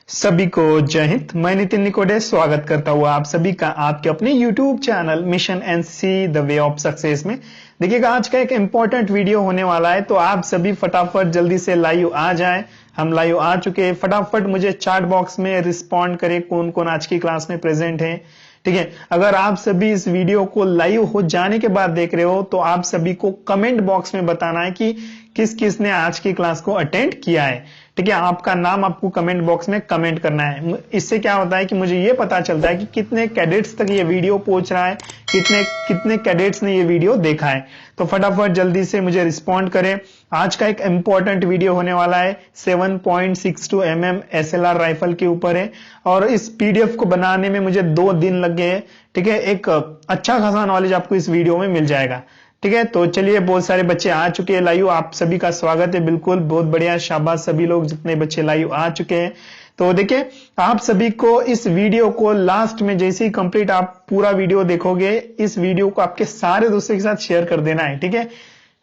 सभी को जय हिंद। मैं नितिन निकोडे स्वागत करता हुआ आप सभी का आपके अपने YouTube channel mission NCC the way of success में। देखिएगा, आज का एक इंपॉर्टेंट वीडियो होने वाला है, तो आप सभी फटाफट जल्दी से लाइव आ जाएं। हम लाइव आ चुके हैं। फटाफट मुझे चैट बॉक्स में रिस्पॉन्ड करें कौन कौन आज की क्लास में प्रेजेंट है। ठीक है, अगर आप सभी इस वीडियो को लाइव हो जाने के बाद देख रहे हो तो आप सभी को कमेंट बॉक्स में बताना है कि किस किस ने आज की क्लास को अटेंड किया है। ठीक है, आपका नाम आपको कमेंट बॉक्स में कमेंट करना है। इससे क्या होता है कि मुझे ये पता चलता है कि कितने कैडेट्स तक ये वीडियो पहुंच रहा है, कितने कैडेट्स ने ये वीडियो देखा है। तो फटाफट जल्दी से मुझे रिस्पॉन्ड करें। आज का एक इंपॉर्टेंट वीडियो होने वाला है, 7.62 mm SLR राइफल के ऊपर है और इस PDF को बनाने में मुझे 2 दिन लग गए। ठीक है, एक अच्छा खासा नॉलेज आपको इस वीडियो में मिल जाएगा। ठीक है, तो चलिए, बहुत सारे बच्चे आ चुके हैं लाइव। आप सभी का स्वागत है। बिल्कुल, बहुत बढ़िया, शाबाश सभी लोग जितने बच्चे लाइव आ चुके हैं। तो देखिए, आप सभी को इस वीडियो को लास्ट में जैसे ही कंप्लीट आप पूरा वीडियो देखोगे, इस वीडियो को आपके सारे दोस्तों के साथ शेयर कर देना है। ठीक है,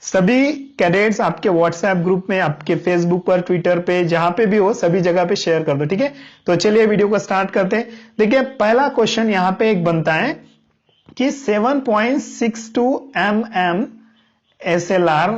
सभी कैडेट्स आपके व्हाट्सएप ग्रुप में, आपके फेसबुक पर, ट्विटर पे, जहां पे भी हो सभी जगह पे शेयर कर दो। ठीक है, तो चलिए वीडियो को स्टार्ट करते हैं। देखिए, पहला क्वेश्चन यहाँ पे एक बनता है कि 7.62 mm SLR,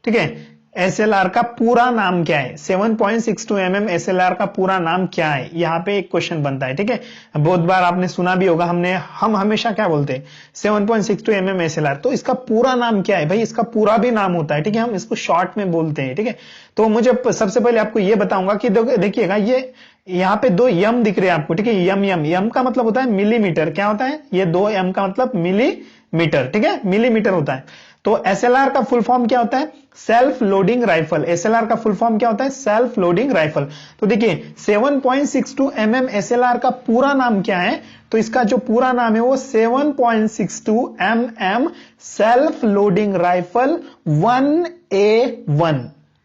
ठीक है, SLR का पूरा नाम क्या है? 7.62 mm SLR का पूरा नाम क्या है? यहाँ पे एक क्वेश्चन बनता है। ठीक है, बहुत बार आपने सुना भी होगा, हम हमेशा क्या बोलते हैं, 7.62 mm SLR। तो इसका पूरा नाम क्या है भाई? इसका पूरा भी नाम होता है। ठीक है, हम इसको शॉर्ट में बोलते हैं। ठीक है, तो मुझे सबसे पहले आपको ये बताऊंगा कि देखिएगा, ये यहाँ पे 2 यम दिख रहे हैं आपको। ठीक है, यम का मतलब होता है मिलीमीटर। क्या होता है? ये 2 एम का मतलब मिलीमीटर। ठीक है, मिलीमीटर होता है। तो SLR का फुल फॉर्म क्या होता है? Self loading rifle. SLR का फुल फॉर्म क्या होता है? Self loading rifle. तो देखिए, 7.62 mm SLR का पूरा नाम क्या है? तो इसका जो पूरा नाम है वो 7.62 mm self loading rifle 1A1।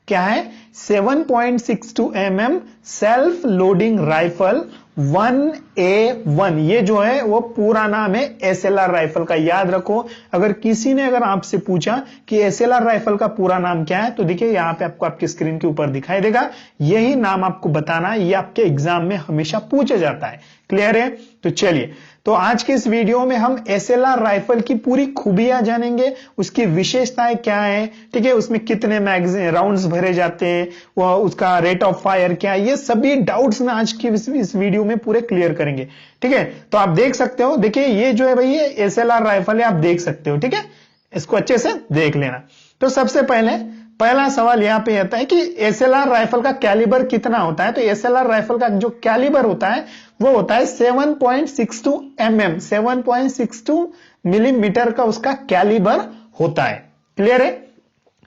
क्या है? 7.62 mm self loading rifle 1A1। ये जो है वो पूरा नाम है SLR राइफल का। याद रखो, अगर आपसे पूछा कि SLR राइफल का पूरा नाम क्या है, तो देखिए यहाँ पे आपको आपकी स्क्रीन के ऊपर दिखाई देगा, यही नाम आपको बताना है। ये आपके एग्जाम में हमेशा पूछा जाता है। क्लियर है? तो चलिए, तो आज के इस वीडियो में हम SLR राइफल की पूरी खूबियां जानेंगे, उसकी विशेषताएं क्या है। ठीक है, उसमें कितने मैगजीन राउंड्स भरे जाते हैं, उसका रेट ऑफ फायर क्या है, ये सभी डाउट्स में आज की इस वीडियो में पूरे क्लियर करेंगे। ठीक है, तो आप देख सकते हो, देखिए ये जो है भाई, ये SLR राइफल है, आप देख सकते हो। ठीक है, इसको अच्छे से देख लेना। तो सबसे पहला सवाल यहाँ पे आता है कि SLR राइफल का कैलिबर कितना होता है? तो SLR राइफल का जो कैलिबर होता है वो होता है 7.62 mm, 7.62 मिलीमीटर का उसका कैलिबर होता है। क्लियर है?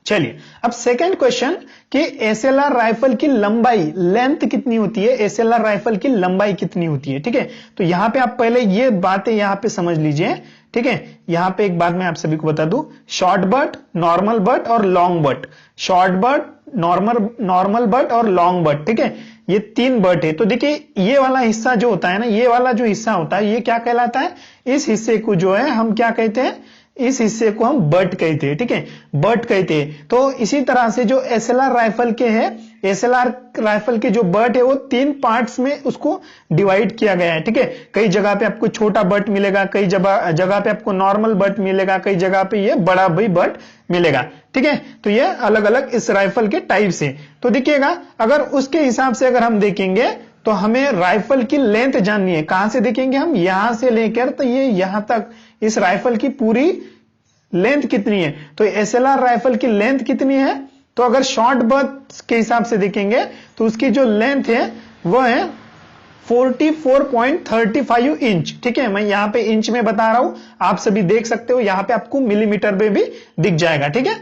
चलिए, अब सेकंड क्वेश्चन कि SLR राइफल की लंबाई, लेंथ कितनी होती है? SLR राइफल की लंबाई कितनी होती है? ठीक है, तो यहां पे आप पहले ये बातें यहां पे समझ लीजिए। ठीक है, यहां पे एक बात मैं आप सभी को बता दूं, शॉर्ट बट, नॉर्मल बट और long but. Short but, normal but और लॉन्ग बट। ठीक है, ये 3 बट है। तो देखिए, ये वाला हिस्सा जो होता है ना, ये वाला जो हिस्सा होता है, ये क्या कहलाता है? इस हिस्से को जो है हम क्या कहते हैं? इस हिस्से को हम बट कहते हैं। ठीक है, बट कहते हैं। तो इसी तरह से जो SLR राइफल के है, SLR राइफल के जो बट है वो 3 पार्ट्स में उसको डिवाइड किया गया है। ठीक है, कई जगह पे आपको छोटा बट मिलेगा, कई जगह पे आपको नॉर्मल बट मिलेगा, कई जगह पे ये बड़ा भी बट मिलेगा। ठीक है, तो ये अलग अलग इस राइफल के टाइप से। तो देखिएगा, अगर उसके हिसाब से अगर हम देखेंगे तो हमें राइफल की लेंथ जाननी है। कहां से देखेंगे हम? यहां से लेकर तो ये यहां तक, इस राइफल की पूरी लेंथ कितनी है? तो SLR राइफल की लेंथ कितनी है? तो अगर शॉर्ट बट के हिसाब से देखेंगे तो उसकी जो लेंथ है वो है 44.35 इंच। ठीक है, मैं यहां पे इंच में बता रहा हूं, आप सभी देख सकते हो, यहां पे आपको मिलीमीटर में भी दिख जाएगा। ठीक है,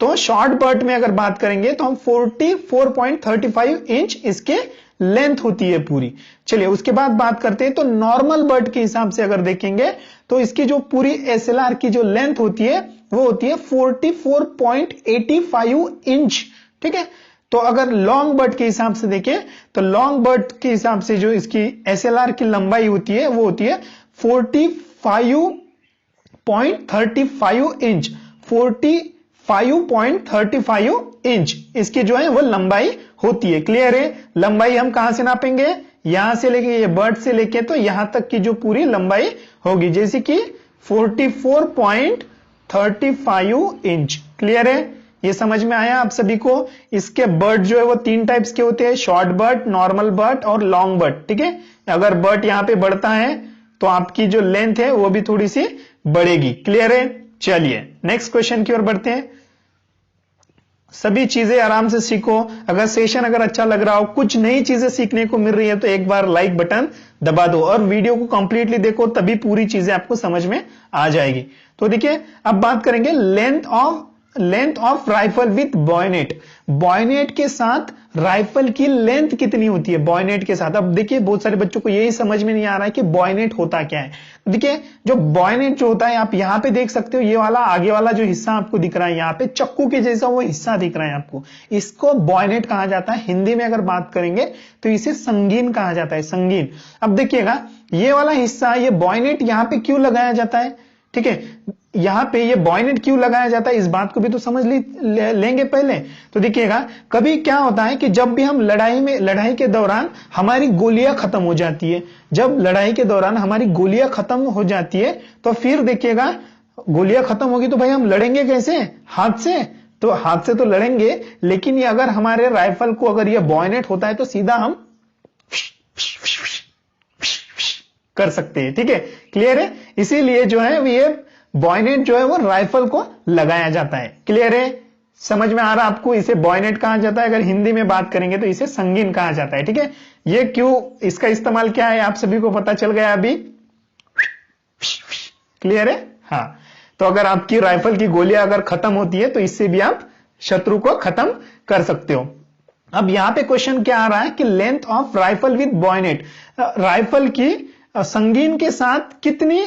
तो शॉर्ट बट में अगर बात करेंगे तो हम 44.35 इंच इसके लेंथ होती है पूरी। चलिए, उसके बाद बात करते हैं, तो नॉर्मल बट के हिसाब से अगर देखेंगे तो इसकी जो पूरी SLR की जो लेंथ होती है वो होती है 44.85 इंच। ठीक है, तो अगर लॉन्ग बट के हिसाब से देखें तो लॉन्ग बट के हिसाब से जो इसकी SLR की लंबाई होती है वो होती है 45.35 इंच। 45.35 इंच इसकी जो है वो लंबाई होती है। क्लियर है? लंबाई हम कहां से नापेंगे? यहां से लेके, ये बर्ड से लेके तो यहां तक की जो पूरी लंबाई होगी, जैसे कि 44.35 इंच। क्लियर है? ये समझ में आया आप सभी को? इसके बर्ड जो है वो 3 टाइप्स के होते हैं, शॉर्ट बर्ड, नॉर्मल बर्ड और लॉन्ग बर्ड। ठीक है? अगर बर्ड यहां पे बढ़ता है तो आपकी जो लेंथ है वो भी थोड़ी सी बढ़ेगी। क्लियर है? चलिए नेक्स्ट क्वेश्चन की ओर बढ़ते हैं। सभी चीजें आराम से सीखो। अगर सेशन अच्छा लग रहा हो, कुछ नई चीजें सीखने को मिल रही है, तो एक बार लाइक बटन दबा दो और वीडियो को कंप्लीटली देखो, तभी पूरी चीजें आपको समझ में आ जाएगी। तो देखिए अब बात करेंगे length of rifle with bayonet. Bayonet के साथ राइफल की लेंथ कितनी होती है बॉयनेट के साथ? अब देखिए बहुत सारे बच्चों को यही समझ में नहीं आ रहा है कि बॉयनेट होता क्या है। देखिए जो बॉयनेट जो होता है, आप यहां पे देख सकते हो, ये वाला आगे वाला जो हिस्सा आपको दिख रहा है, यहां पे चक्कू के जैसा वो हिस्सा दिख रहा है आपको, इसको बॉयनेट कहा जाता है। हिंदी में अगर बात करेंगे तो इसे संगीन कहा जाता है, संगीन। अब देखिएगा ये वाला हिस्सा, ये बॉयनेट यहां पे क्यों लगाया जाता है? ठीक है, यहां पे ये बॉयनेट क्यों लगाया जाता है, इस बात को भी तो समझ लेंगे पहले। तो देखिएगा कभी क्या होता है कि जब भी हम लड़ाई के दौरान हमारी गोलियां खत्म हो जाती है, जब लड़ाई के दौरान हमारी गोलियां खत्म हो जाती है, तो फिर देखिएगा गोलियां खत्म होगी तो भाई हम लड़ेंगे कैसे? हाथ से। तो हाथ से तो लड़ेंगे, लेकिन ये अगर हमारे राइफल को अगर ये बॉयनेट होता है तो सीधा हम कर सकते हैं। ठीक है, क्लियर है? इसीलिए जो है ये बॉयनेट जो है वो राइफल को लगाया जाता है। क्लियर है? समझ में आ रहा आपको? इसे बॉयनेट कहा जाता है, अगर हिंदी में बात करेंगे तो इसे संगीन कहा जाता है। ठीक है, ये क्यों, इसका इस्तेमाल क्या है आप सभी को पता चल गया अभी? क्लियर है? हाँ, तो अगर आपकी राइफल की गोलियां अगर खत्म होती है तो इससे भी आप शत्रु को खत्म कर सकते हो। अब यहां पे क्वेश्चन क्या आ रहा है कि length of rifle with bayonet, rifle की संगीन के साथ कितनी,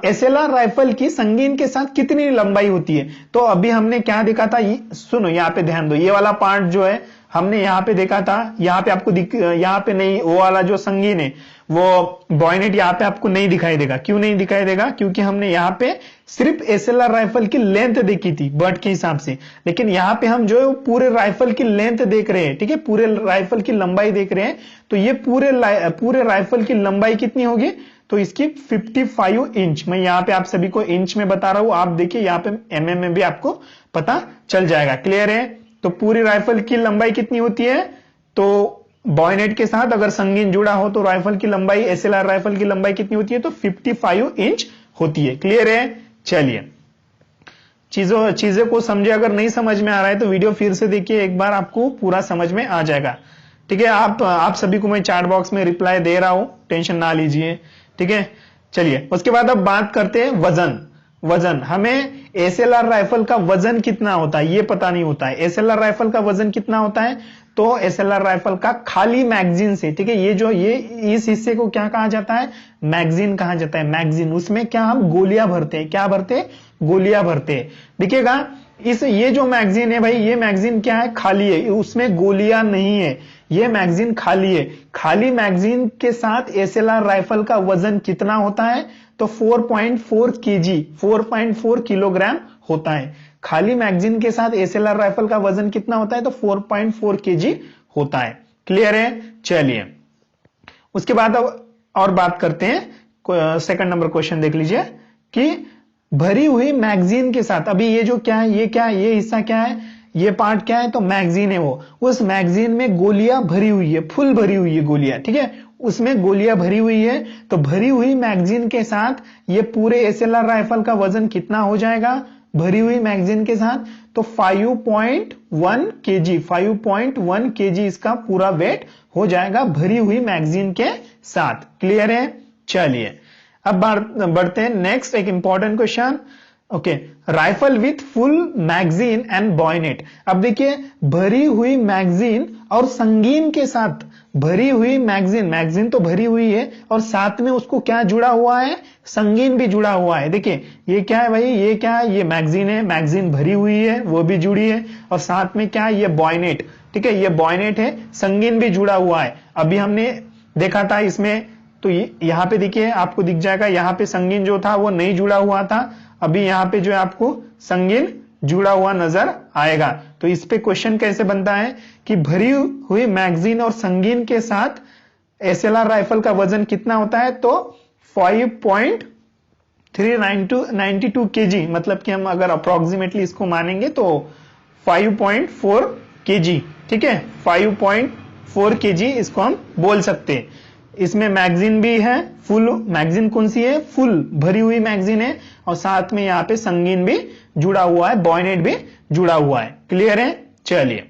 एसएलआर राइफल की संगीन के साथ कितनी लंबाई होती है? तो अभी हमने क्या देखा था, सुनो यहां पे ध्यान दो, ये वाला पार्ट जो है हमने यहां पे देखा था, यहां पे आपको यहां पे नहीं, वो वाला जो संगीन है वो बॉयनेट यहां पे आपको नहीं दिखाई देगा। क्यों नहीं दिखाई देगा? क्योंकि हमने यहां पे सिर्फ एसएलआर राइफल की लेंथ देखी थी बर्ड के हिसाब से, लेकिन यहां पे हम जो है पूरे राइफल की लेंथ देख रहे हैं। ठीक है, पूरे राइफल की लंबाई देख रहे हैं, तो ये पूरे राइफल की लंबाई कितनी होगी? तो इसकी 55 इंच। मैं यहां पे आप सभी को इंच में बता रहा हूं, आप देखिए यहां पे एमएम में भी आपको पता चल जाएगा। क्लियर है? तो पूरी राइफल की लंबाई कितनी होती है? तो बॉयनेट के साथ अगर संगीन जुड़ा हो तो राइफल की लंबाई, एसएलआर राइफल की लंबाई कितनी होती है? तो 55 इंच होती है। क्लियर है? चलिए चीजों को समझे। अगर नहीं समझ में आ रहा है तो वीडियो फिर से देखिए, एक बार आपको पूरा समझ में आ जाएगा। ठीक है, आप सभी को मैं चैट बॉक्स में रिप्लाई दे रहा हूं, टेंशन ना लीजिए। ठीक है, चलिए उसके बाद अब बात करते हैं वजन। हमें एसएलआर राइफल का वजन कितना होता है ये पता नहीं होता है। एसएलआर राइफल का वजन कितना होता है? तो एसएलआर राइफल का खाली मैगजीन से, ठीक है, ये इस हिस्से को क्या कहा जाता है? मैगजीन कहा जाता है। मैगजीन, उसमें क्या हम गोलियां भरते हैं। क्या भरते हैं? गोलियां भरते हैं। देखिएगा ये जो मैगजीन है भाई, ये मैगजीन क्या है? खाली है, उसमें गोलियां नहीं है, ये मैगजीन खाली है। खाली मैगजीन के साथ एसएलआर राइफल का वजन कितना होता है? तो 4.4 केजी, 4.4 किलोग्राम होता है। खाली मैगजीन के साथ एसएलआर राइफल का वजन कितना होता है? तो 4.4 केजी होता है। क्लियर है? चलिए उसके बाद अब और बात करते हैं। सेकंड नंबर क्वेश्चन देख लीजिए कि भरी हुई मैगजीन के साथ, अभी ये जो क्या है, ये हिस्सा क्या है, ये पार्ट क्या है? तो मैगजीन है वो। उस मैगजीन में गोलियां भरी हुई है, फुल भरी हुई है गोलियां। ठीक है, उसमें गोलियां भरी हुई है, तो भरी हुई मैगजीन के साथ ये पूरे एसएलआर राइफल का वजन कितना हो जाएगा? भरी हुई मैगजीन के साथ तो 5.1 केजी, 5.1 केजी इसका पूरा वेट हो जाएगा भरी हुई मैगजीन के साथ। क्लियर है? चलिए अब बढ़ते हैं नेक्स्ट, एक important question. Okay, rifle with full magazine and bayonet. अब देखिए भरी हुई मैगजीन और संगीन के साथ, भरी हुई मैगजीन तो भरी हुई है और साथ में उसको क्या जुड़ा हुआ है? संगीन भी जुड़ा हुआ है। देखिए ये क्या है भाई, ये क्या है? ये मैगजीन है, मैगजीन भरी हुई है, वो भी जुड़ी है, और साथ में क्या है? ये बॉयनेट। ठीक है, ये बॉयनेट है, संगीन भी जुड़ा हुआ है। अभी हमने देखा था इसमें, तो यहां पे देखिए आपको दिख जाएगा, यहां पे संगीन जो था वो नहीं जुड़ा हुआ था, अभी यहां पे जो है आपको संगीन जुड़ा हुआ नजर आएगा। तो इस पे क्वेश्चन कैसे बनता है कि भरी हुई मैगजीन और संगीन के साथ एसएलआर राइफल का वजन कितना होता है, तो 5.392 kg, मतलब कि हम अगर अप्रोक्सीमेटली इसको मानेंगे तो 5.4 kg, ठीक है, 5.4 kg इसको हम बोल सकते हैं। इसमें मैगजीन भी है, फुल मैगजीन कौन सी है, फुल भरी हुई मैगजीन है, और साथ में यहाँ पे संगीन भी जुड़ा हुआ है, बॉयनेट भी जुड़ा हुआ है। क्लियर है? चलिए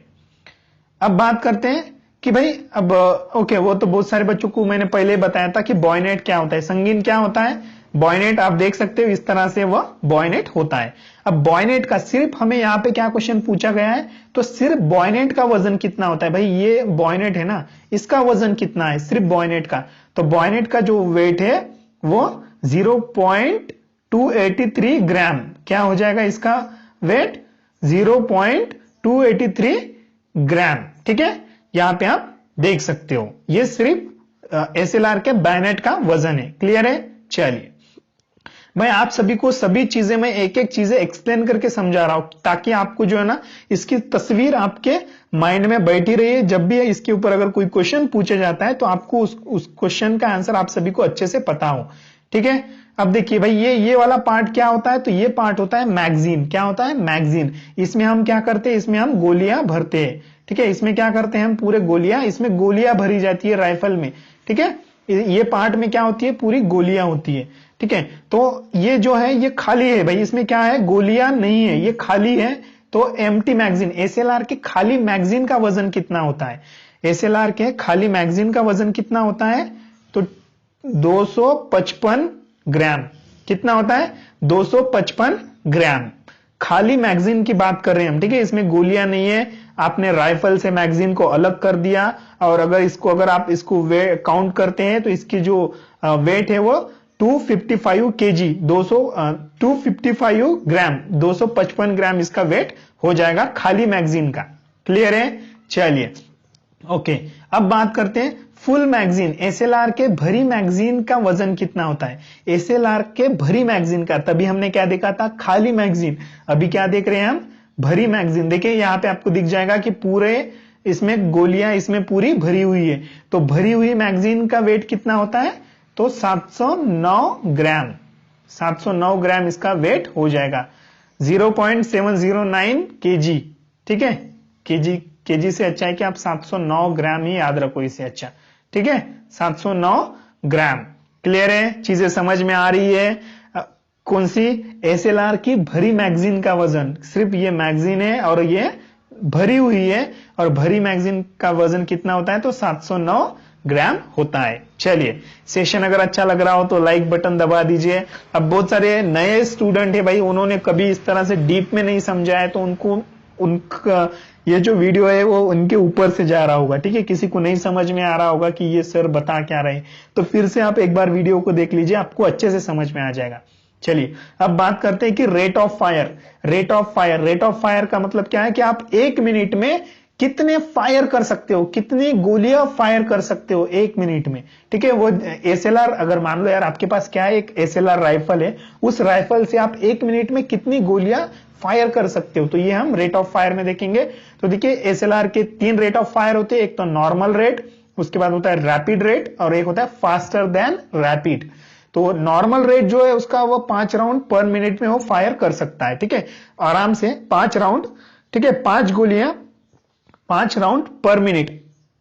अब बात करते हैं कि भाई अब ओके, वो तो बहुत सारे बच्चों को मैंने पहले बताया था कि बॉयनेट क्या होता है, संगीन क्या होता है। बॉयनेट आप देख सकते हो इस तरह से वह बॉयनेट होता है। अब बॉयनेट का सिर्फ हमें यहाँ पे क्या क्वेश्चन पूछा गया है, तो सिर्फ बॉयनेट का वजन कितना होता है। भाई ये बॉयनेट है ना, इसका वजन कितना है सिर्फ बॉयनेट का, तो बॉयनेट का जो वेट है वो 0.283 ग्राम, क्या हो जाएगा इसका वेट, 0.283 ग्राम, ठीक है, यहां पे आप देख सकते हो। ये सिर्फ एसएलआर के बायनेट का वजन है। क्लियर है? चलिए भाई आप सभी को सभी चीजें मैं एक एक चीजें एक्सप्लेन करके समझा रहा हूं, ताकि आपको जो है ना इसकी तस्वीर आपके माइंड में बैठी रही है। जब भी इसके ऊपर अगर कोई क्वेश्चन पूछा जाता है तो आपको उस क्वेश्चन का आंसर आप सभी को अच्छे से पता हो। ठीक है, अब देखिए भाई ये वाला पार्ट क्या होता है, तो ये पार्ट होता है मैगजीन। क्या होता है? मैगजीन। इसमें हम क्या करते हैं, इसमें हम गोलियां भरते हैं। ठीक है, इसमें क्या करते हैं हम, पूरे गोलियां, इसमें गोलियां भरी जाती है राइफल में। ठीक है, ये पार्ट में क्या होती है, पूरी गोलियां होती है। ठीक है, तो ये जो है ये खाली है भाई, इसमें क्या है, गोलियां नहीं है, ये खाली है। तो एम्प्टी मैगजीन, एसएलआर के खाली मैगजीन का वजन कितना होता है, एसएलआर के खाली मैगजीन का वजन कितना होता है, तो 255 ग्राम। कितना होता है? 255 ग्राम। खाली मैगजीन की बात कर रहे हैं हम। ठीक है, इसमें गोलियां नहीं है, आपने राइफल से मैगजीन को अलग कर दिया, और अगर आप इसको काउंट करते हैं तो इसकी जो वेट है वो 255 केजी, 255 ग्राम, 255 ग्राम इसका वेट हो जाएगा खाली मैगजीन का। क्लियर है? चलिए ओके, अब बात करते हैं फुल मैगजीन। एसएलआर के भरी मैगजीन का वजन कितना होता है, एसएलआर के भरी मैगजीन का। तभी हमने क्या देखा था, खाली मैगजीन। अभी क्या देख रहे हैं हम, भरी मैगजीन। देखिए यहां पे आपको दिख जाएगा कि पूरे इसमें गोलियां इसमें पूरी भरी हुई है। तो भरी हुई मैगजीन का वेट कितना होता है, तो 709 ग्राम, 709 ग्राम इसका वेट हो जाएगा, 0.709 केजी। ठीक है, केजी से अच्छा है कि आप 709 ग्राम ही याद रखो इसे। अच्छा ठीक है, 709 ग्राम। क्लियर है? चीजें समझ में आ रही है? कौन सी? एसएलआर की भरी मैगजीन का वजन, सिर्फ ये मैगजीन है और ये भरी हुई है, और भरी मैगजीन का वजन कितना होता है, तो 709 ग्राम होता है। चलिए, सेशन अगर अच्छा लग रहा हो तो लाइक बटन दबा दीजिए। अब बहुत सारे नए स्टूडेंट है भाई, उन्होंने कभी इस तरह से डीप में नहीं समझा है, तो उनका ये जो वीडियो है वो उनके ऊपर से जा रहा होगा। ठीक है, किसी को नहीं समझ में आ रहा होगा कि ये सर बता क्या रहे हैं, तो फिर से आप एक बार वीडियो को देख लीजिए, आपको अच्छे से समझ में आ जाएगा। चलिए अब बात करते हैं कि rate of fire. Rate of fire का मतलब क्या है कि आप 1 मिनट में कितने फायर कर सकते हो, कितनी गोलियां फायर कर सकते हो 1 मिनट में। ठीक है, वो एसएलआर, अगर मान लो यार आपके पास क्या है, एक एसएलआर राइफल है, उस राइफल से आप 1 मिनट में कितनी गोलियां फायर कर सकते हो, तो ये हम रेट ऑफ फायर में देखेंगे। तो देखिए एसएलआर के 3 रेट ऑफ फायर होते हैं, एक तो नॉर्मल रेट, उसके बाद होता है रैपिड रेट, और एक होता है फास्टर देन रैपिड। तो नॉर्मल रेट जो है उसका वो 5 राउंड पर मिनट में वो फायर कर सकता है। ठीक है, आराम से 5 राउंड, ठीक है, 5 गोलियां 5 राउंड पर मिनट,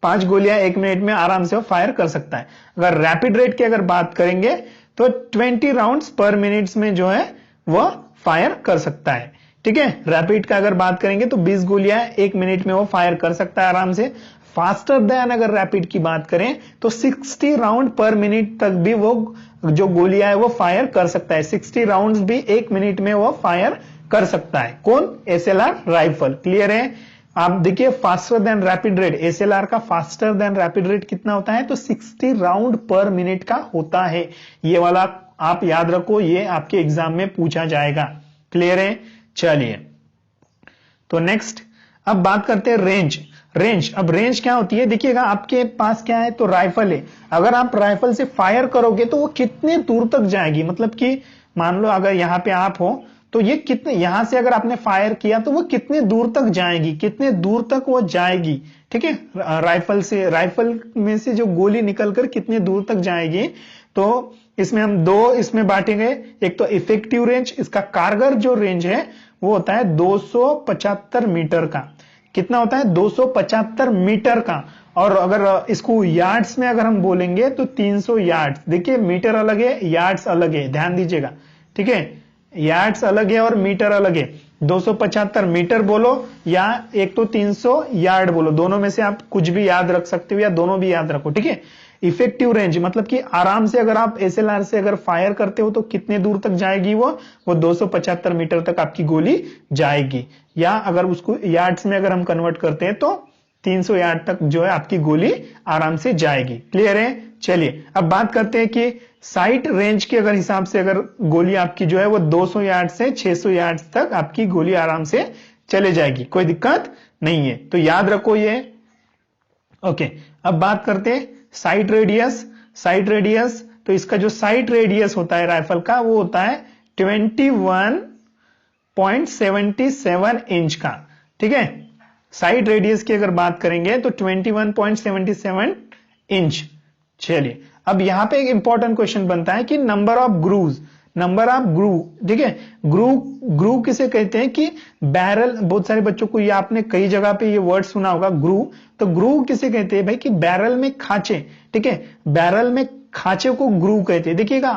5 गोलियां 1 मिनट में आराम से वो फायर कर सकता है। अगर रैपिड रेट की अगर बात करेंगे तो 20 राउंड्स पर मिनट में जो है वो फायर कर सकता है। ठीक है, रैपिड का अगर बात करेंगे तो 20 गोलियां 1 मिनट में वो फायर कर सकता है आराम से। फास्टर देन अगर रैपिड की बात करें तो 60 राउंड पर मिनट तक भी वो जो गोलियां है वो फायर कर सकता है। 60 राउंड्स भी 1 मिनट में वो फायर कर सकता है। कौन? SLR rifle. क्लियर है? आप देखिए faster than rapid rate, SLR का फास्टर देन रैपिड रेट कितना होता है, तो 60 राउंड पर मिनट का होता है। ये वाला आप याद रखो, ये आपके एग्जाम में पूछा जाएगा। क्लियर है? चलिए तो नेक्स्ट अब बात करते हैं रेंज। अब रेंज क्या होती है, देखिएगा आपके पास क्या है, तो राइफल है। अगर आप राइफल से फायर करोगे तो वो कितने दूर तक जाएगी, मतलब कि मान लो अगर यहां पे आप हो तो ये कितने, यहां से अगर आपने फायर किया तो वो कितने दूर तक जाएगी, कितने दूर तक वो जाएगी, ठीक है, राइफल में से जो गोली निकलकर कितने दूर तक जाएगी। तो इसमें हम दो इसमें बांटेंगे, एक तो इफेक्टिव रेंज, इसका कारगर जो रेंज है वो होता है 275 मीटर का। कितना होता है? 275 मीटर का। और अगर इसको यार्ड्स में अगर हम बोलेंगे तो 300 यार्ड्स। देखिए मीटर अलग है, यार्ड्स अलग है, ध्यान दीजिएगा, ठीक है, यार्ड्स अलग है और मीटर अलग है। 275 मीटर बोलो या एक तो 300 यार्ड बोलो, दोनों में से आप कुछ भी याद रख सकते हो या दोनों भी याद रखो, ठीक है। इफेक्टिव रेंज मतलब कि आराम से अगर आप एसएलआर से अगर फायर करते हो तो कितने दूर तक जाएगी वो 275 मीटर तक आपकी गोली जाएगी। या अगर उसको यार्ड्स में अगर हम कन्वर्ट करते हैं तो 300 यार्ड तक जो है आपकी गोली आराम से जाएगी। क्लियर है? चलिए अब बात करते हैं कि साइट रेंज के अगर हिसाब से अगर गोली आपकी जो है वो 200 यार्ड से 600 यार्ड तक आपकी गोली आराम से चले जाएगी, कोई दिक्कत नहीं है, तो याद रखो ये। ओके, अब बात करते हैं साइट रेडियस। साइट रेडियस, तो इसका जो साइट रेडियस होता है राइफल का वो होता है 21.77 इंच का, ठीक है। साइड रेडियस की अगर बात करेंगे तो 21.77 इंच। चलिए अब यहां पे एक इंपॉर्टेंट क्वेश्चन बनता है कि number of grooves, number of groove, ठीक है। ग्रूव किसे कहते हैं कि बैरल, बहुत सारे बच्चों को ये आपने कई जगह पे ये वर्ड सुना होगा ग्रूव। तो ग्रूव किसे कहते हैं भाई? कि बैरल में खांचे, ठीक है, बैरल में खांचे को ग्रूव कहते हैं। देखिएगा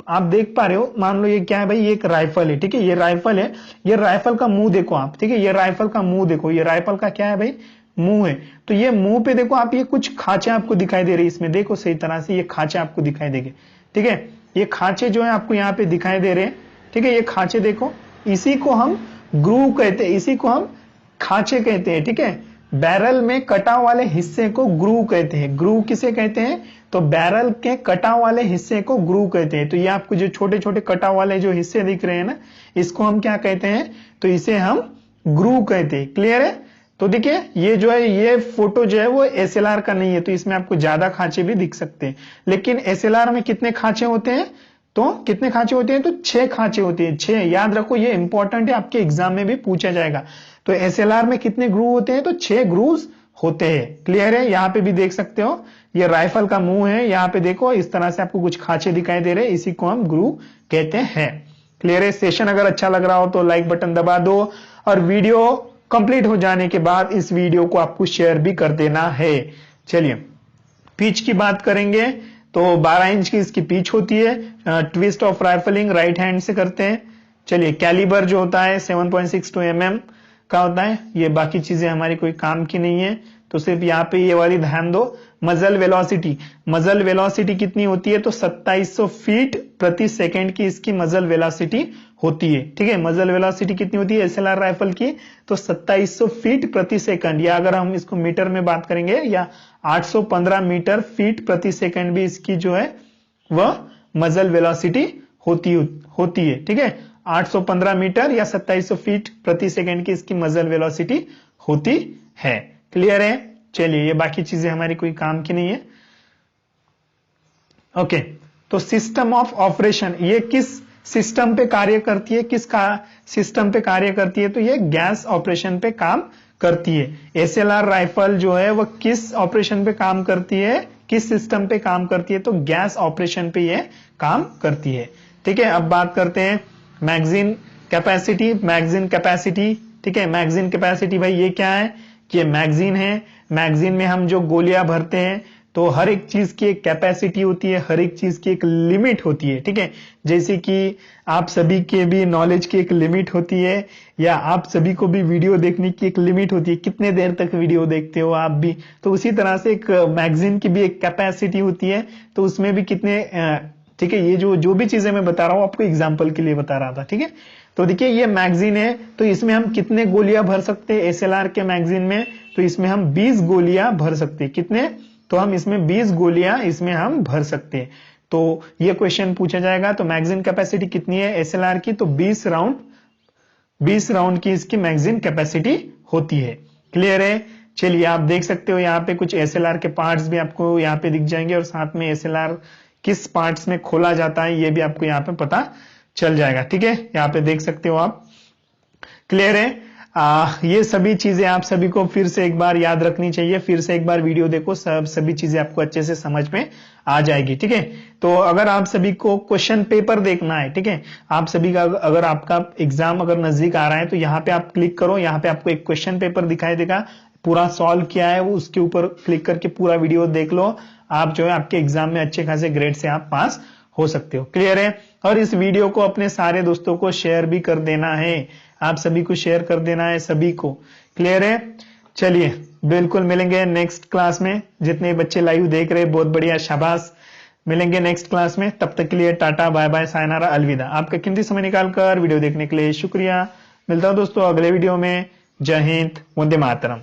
आप देख पा रहे हो, मान लो ये क्या है भाई, ये एक राइफल है, ठीक है, ये राइफल है, ये राइफल का मुंह देखो आप, ठीक है, ये राइफल का मुंह देखो, ये राइफल का क्या है भाई? मुंह है। तो ये मुंह पे देखो आप, ये कुछ खांचे आपको दिखाई दे रही है, इसमें देखो सही तरह से ये खांचे आपको दिखाई देंगे, ठीक है, ये खांचे जो है आपको यहाँ पे दिखाई दे रहे हैं, ठीक है, ये खांचे देखो, इसी को हम ग्रूव कहते हैं, इसी को हम खांचे कहते हैं, ठीक है। बैरल में कटाव वाले हिस्से को ग्रूव कहते हैं। ग्रूव किसे कहते हैं? तो बैरल के कटाव वाले हिस्से को ग्रूव कहते हैं। तो ये आपको जो छोटे छोटे कटाव वाले जो हिस्से दिख रहे हैं ना, इसको हम क्या कहते हैं? तो इसे हम ग्रूव कहते हैं। क्लियर है? तो देखिए ये जो है, ये फोटो जो है वो एसएलआर का नहीं है, तो इसमें आपको ज्यादा खांचे भी दिख सकते हैं, लेकिन एसएलआर में कितने खांचे होते हैं? तो कितने खांचे होते हैं? तो 6 खांचे होते हैं, 6। याद रखो, ये इंपॉर्टेंट है, आपके एग्जाम में भी पूछा जाएगा। तो एसएलआर में कितने ग्रूव होते हैं? तो 6 ग्रूव्स होते हैं। क्लियर है? यहाँ पे भी देख सकते हो, ये राइफल का मुंह है, यहाँ पे देखो इस तरह से आपको कुछ खांचे दिखाई दे रहे हैं, इसी को हम ग्रूव कहते हैं। क्लियर है? सेशन अगर अच्छा लग रहा हो तो लाइक बटन दबा दो, और वीडियो कंप्लीट हो जाने के बाद इस वीडियो को आपको शेयर भी कर देना है। चलिए पिच की बात करेंगे तो 12 इंच की इसकी पिच होती है। Twist of rifling right hand से करते हैं। चलिए कैलिबर जो होता है 7.62 mm का होता है। ये बाकी चीजें हमारी कोई काम की नहीं है, तो सिर्फ यहाँ पे ये वाली ध्यान दो। मजल वेलोसिटी, मजल वेलोसिटी कितनी होती है? तो 2700 फीट प्रति सेकंड की इसकी मजल वेलोसिटी होती है। ठीक है, मजल वेलोसिटी कितनी होती है एसएलआर राइफल की? तो 2700 फीट प्रति सेकंड, या अगर हम इसको मीटर में बात करेंगे या 815 मीटर फीट प्रति सेकंड भी इसकी जो है वह मजल वेलोसिटी होती है। ठीक है, 815 मीटर या 2700 फीट प्रति सेकंड की इसकी मजल वेलोसिटी होती है। क्लियर है? चलिए ये बाकी चीजें हमारी कोई काम की नहीं है। ओके, तो सिस्टम ऑफ ऑपरेशन, ये किस सिस्टम पे कार्य करती है? किसका सिस्टम पे कार्य करती है? तो ये गैस ऑपरेशन पे काम करती है। एसएलआर राइफल जो है वह किस ऑपरेशन पे काम करती है? किस सिस्टम पे काम करती है? तो गैस ऑपरेशन पे ये काम करती है। ठीक है, अब बात करते हैं मैगजीन कैपेसिटी। मैगजीन कैपेसिटी, ठीक है, मैगजीन कैपेसिटी भाई ये क्या है? ये मैगजीन है। मैगजीन में हम जो गोलियां भरते हैं तो हर एक चीज की एक कैपेसिटी होती है, हर एक चीज की एक लिमिट होती है। ठीक है, जैसे कि आप सभी के भी नॉलेज की एक लिमिट होती है, या आप सभी को भी वीडियो देखने की एक लिमिट होती है, कितने देर तक वीडियो देखते हो आप भी, तो उसी तरह से एक मैगजीन की भी एक कैपेसिटी होती है। तो उसमें भी कितने, ठीक है, ये जो भी चीजें मैं बता रहा हूं आपको एग्जाम्पल के लिए बता रहा था। ठीक है, तो देखिए ये मैगजीन है, तो इसमें हम कितने गोलियां भर सकते हैं एसएलआर के मैगजीन में? तो इसमें हम 20 गोलियां भर सकते हैं। कितने? तो हम इसमें 20 गोलियां इसमें हम भर सकते हैं। तो ये क्वेश्चन पूछा जाएगा, तो मैगजीन कैपेसिटी कितनी है एसएलआर की? तो 20 राउंड की इसकी मैगजीन कैपेसिटी होती है। क्लियर है? चलिए आप देख सकते हो यहाँ पे कुछ एसएलआर के पार्ट्स भी आपको यहाँ पे दिख जाएंगे, और साथ में एसएलआर किस पार्ट्स में खोला जाता है ये भी आपको यहाँ पे पता चल जाएगा। ठीक है, यहाँ पे देख सकते हो आप। क्लियर है? ये सभी चीजें आप सभी को फिर से एक बार याद रखनी चाहिए। फिर से एक बार वीडियो देखो, सभी चीजें आपको अच्छे से समझ में आ जाएगी। ठीक है, तो अगर आप सभी को क्वेश्चन पेपर देखना है, ठीक है, आप सभी का अगर आपका एग्जाम अगर नजदीक आ रहा है तो यहाँ पे आप क्लिक करो, यहाँ पे आपको एक क्वेश्चन पेपर दिखाई देगा, पूरा सॉल्व किया है वो, उसके ऊपर क्लिक करके पूरा वीडियो देख लो। आप जो है आपके एग्जाम में अच्छे खासे ग्रेड से आप पास हो सकते हो। क्लियर है? और इस वीडियो को अपने सारे दोस्तों को शेयर भी कर देना है, आप सभी को शेयर कर देना है सभी को। क्लियर है? चलिए बिल्कुल मिलेंगे नेक्स्ट क्लास में। जितने बच्चे लाइव देख रहे बहुत बढ़िया, शाबाश। मिलेंगे नेक्स्ट क्लास में, तब तक के लिए टाटा बाय बाय सायनारा अलविदा। आपका कीमती समय निकालकर वीडियो देखने के लिए शुक्रिया। मिलता हूं दोस्तों अगले वीडियो में। जय हिंद, वंदे मातरम।